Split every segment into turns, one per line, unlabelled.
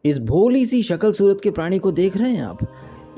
इस भोली सी शक्ल सूरत के प्राणी को देख रहे हैं आप?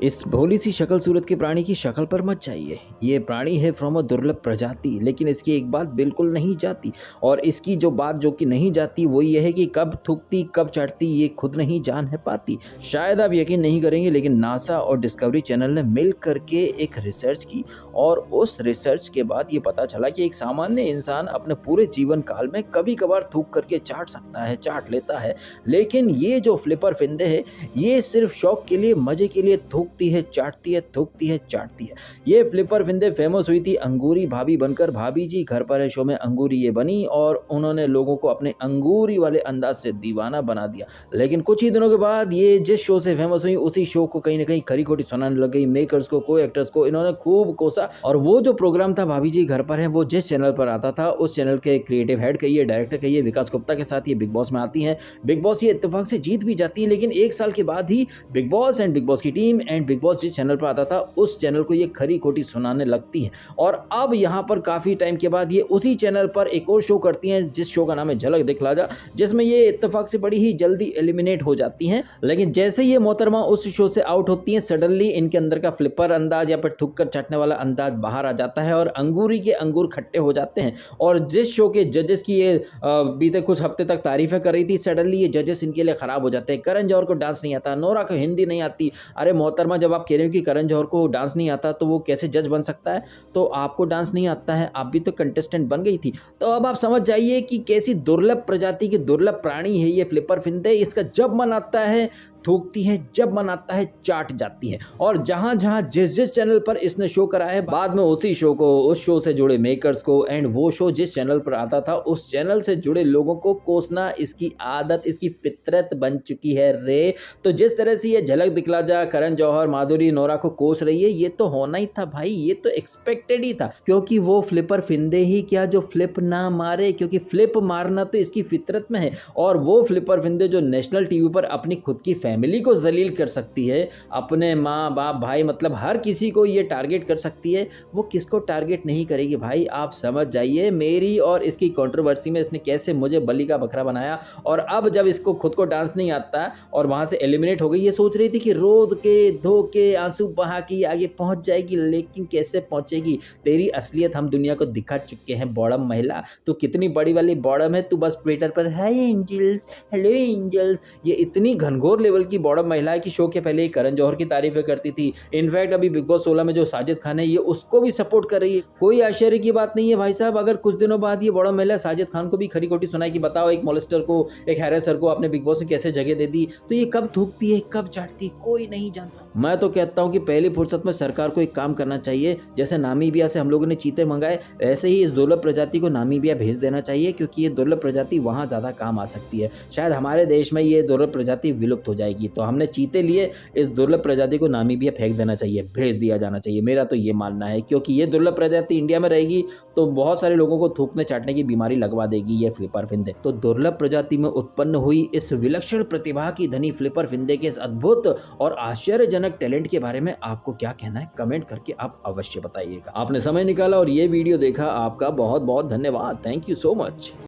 इस भोली सी शक्ल सूरत के प्राणी की शक्ल पर मत जाइए। ये प्राणी है फ्रॉम अ दुर्लभ प्रजाति, लेकिन इसकी एक बात बिल्कुल नहीं जाती। और इसकी जो बात जो कि नहीं जाती वो ये है कि कब थूकती कब चढ़ती ये खुद नहीं जान है पाती। शायद आप यकीन नहीं करेंगे, लेकिन नासा और डिस्कवरी चैनल ने मिल करके एक रिसर्च की, और उस रिसर्च के बाद ये पता चला कि एक सामान्य इंसान अपने पूरे जीवन काल में कभी कभार थूक करके चाट सकता है, चाट लेता है। लेकिन ये जो फ्लिपर फिंदे है, ये सिर्फ शौक के लिए, मजे के लिए थूकती है, चाटती है, थूकती है, चाटती है। ये फ्लिपर फिंदे फेमस हुई थी अंगूरी भाभी बनकर। भाभी जी घर पर है शो में अंगूरी ये बनी, और उन्होंने लोगों को अपने अंगूरी वाले अंदाज से दीवाना बना दिया। लेकिन कुछ ही दिनों के बाद ये जिस शो से फेमस हुई, उसी शो को कहीं ना कहीं खरी खोटी सुनाने लग गई। मेकर्स को, को एक्टर्स को इन्होंने खूब कोसा, और वो जो प्रोग्राम था भाभी जी घर पर है, वो जिस चैनल पर आता था, उस चैनल के क्रिएटिव हेड कहिए, डायरेक्टर कहिए, विकास गुप्ता के साथ ये बिग बॉस में आती हैं। बिग बॉस ये इत्तेफाक से जीत भी जाती है, लेकिन एक साल के बाद ही big boss and big boss की टीम एंड बिग बॉस जिस चैनल पर आता था, उस चैनल को ये खरी खोटी सुनाने लगती है। और अब यहाँ पर काफी टाइम के बाद ये उसी चैनल पर एक और शो करती हैं, जिस शो का नाम है झलक दिखला जा, जिसमें ये इत्तेफाक से बड़ी ही जल्दी एलिमिनेट हो जाती हैं। लेकिन जैसे ये मोहतरमा उस शो से आउट होती हैं, सडनली इनके अंदर का फ्लिपर अंदाज या फिर थूक कर चाटने वाला अंदाज बाहर आ जाता है, और अंगूरी के अंगूर खट्टे हो जाते हैं। और जिस शो के जजेस की ये बीते कुछ हफ्ते तक तारीफें कर रही थी, सडनली ये जजेस इनके लिए खराब हो जाते हैं। करण जौहर को डांस नहीं आता, नोरा को हिंदी नहीं आती। अरे मोहतरमा, जब आप कह रहे हो कि करण जौहर को डांस नहीं आता, तो वो कैसे जज बन सकता है? तो आपको डांस नहीं आता है, आप भी तो कंटेस्टेंट बन गई थी। तो अब आप समझ जाइए कि कैसी दुर्लभ प्रजाति की दुर्लभ प्राणी है ये फ्लिपर फिंदे। इसका जब मन आता है थूकती है, जब मन आता है चाट जाती है। और जहां जहां जिस जिस चैनल पर इसने शो करा है, बाद में उसी शो को, उस शो से जुड़े मेकर्स को एंड वो शो जिस चैनल पर आता था, उस चैनल से जुड़े लोगों को कोसना इसकी आदत, इसकी फितरत बन चुकी है रे। तो जिस तरह से ये झलक दिखला जा करण जौहर, माधुरी, नोरा को कोस रही है, ये तो होना ही था भाई, ये तो एक्सपेक्टेड ही था। क्योंकि वो फ्लिपर फिंदे ही क्या जो फ्लिप ना मारे, क्योंकि फ्लिप मारना तो इसकी फितरत में है। और वो फ्लिपर फिंदे जो नेशनल टीवी पर अपनी खुद की फैमिली को जलील कर सकती है, अपने माँ बाप भाई मतलब हर किसी को ये टारगेट कर सकती है, वो किसको टारगेट नहीं करेगी भाई? आप समझ जाइए मेरी और इसकी कंट्रोवर्सी में इसने कैसे मुझे बलि का बकरा बनाया। और अब जब इसको खुद को डांस नहीं आता और वहां से एलिमिनेट हो गई, ये सोच रही थी कि रो के धो के आंसू बहा के आगे पहुंच जाएगी, लेकिन कैसे पहुंचेगी? तेरी असलियत हम दुनिया को दिखा चुके हैं बॉडम महिला। तो कितनी बड़ी वाली बॉडम है, तू बस ट्विटर पर हाय एंजल्स, हेलो एंजल्स, ये इतनी घनघोर लेवल की बॉडम महिला है कि शो के पहले ही करण जौहर की तारीफें करती थी। इनफैक्ट अभी बिग बॉस 16 में जो साजिद खान है, ये उसको भी सपोर्ट कर रही है। कोई आश्चर्य की बात नहीं है भाई साहब, अगर कुछ दिनों बाद ये बॉडम महिला साजिद खान को भी खरी खोटी सुनाई कि बताओ एक मॉलेस्टर को, एक हैरेसर को आपने बिग बॉस में कैसे जगह दे दी। तो ये कब थूकती है, कब चाटती है, कोई नहीं जानता। मैं तो कहता हूं कि पहली फुर्सत में सरकार को एक काम करना चाहिए, जैसे नामीबिया से हम लोगों ने चीते मंगाए, ऐसे ही इस दुर्लभ प्रजाति को नामीबिया भेज देना चाहिए, क्योंकि ये दुर्लभ प्रजाति वहां ज्यादा काम आ सकती है। शायद हमारे देश में ये दुर्लभ प्रजाति विलुप्त हो जाएगी। तो हमने चीते लिए, इस दुर्लभ प्रजाति को नामीबिया फेंक देना चाहिए, भेज दिया जाना चाहिए, मेरा तो ये मानना है। क्योंकि ये दुर्लभ प्रजाति इंडिया में रहेगी तो बहुत सारे लोगों को थूकने चाटने की बीमारी लगवा देगी ये फ्लिपर फिंदे। तो दुर्लभ प्रजाति में उत्पन्न हुई इस विलक्षण प्रतिभा की धनी फ्लिपर फिंदे के इस अद्भुत और आश्चर्यजनक टैलेंट के बारे में आपको क्या कहना है, कमेंट करके आप अवश्य बताइएगा। आपने समय निकाला और ये वीडियो देखा, आपका बहुत बहुत धन्यवाद। Thank you so much.